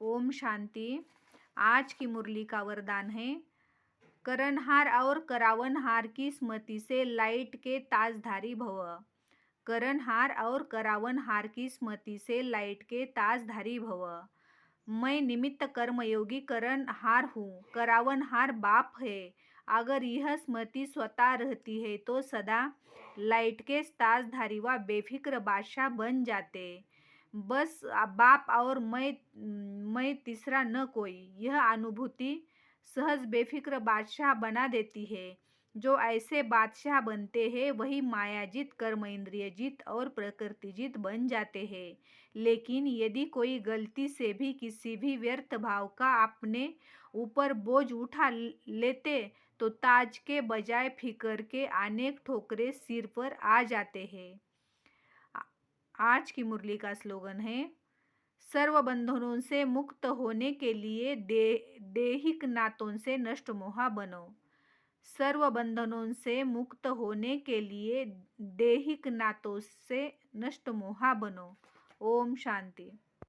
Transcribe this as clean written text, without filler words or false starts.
ओम शांति। आज की मुरली का वरदान है, करनहार और करावनहार की स्मृति से लाइट के ताजधारी भव। करनहार और करावनहार की स्मृति से लाइट के ताजधारी भव। मैं निमित्त कर्मयोगी करनहार हूँ, करावनहार बाप है। अगर यह स्मृति स्वतः रहती है तो सदा लाइट के ताजधारी व बेफिक्र बादशाह बन जाते। बस बाप और मैं तीसरा न कोई, यह अनुभूति सहज बेफिक्र बादशाह बना देती है। जो ऐसे बादशाह बनते हैं वही मायाजीत, कर्म इंद्रियजीत और प्रकृतिजीत बन जाते हैं। लेकिन यदि कोई गलती से भी किसी भी व्यर्थ भाव का अपने ऊपर बोझ उठा लेते तो ताज के बजाय फिकर के अनेक ठोकरे सिर पर आ जाते हैं। आज की मुरली का स्लोगन है, सर्व बंधनों से मुक्त होने के लिए दैहिक नातों से नष्ट मोहा बनो। सर्व बंधनों से मुक्त होने के लिए दैहिक नातों से नष्ट मोहा बनो। ओम शांति।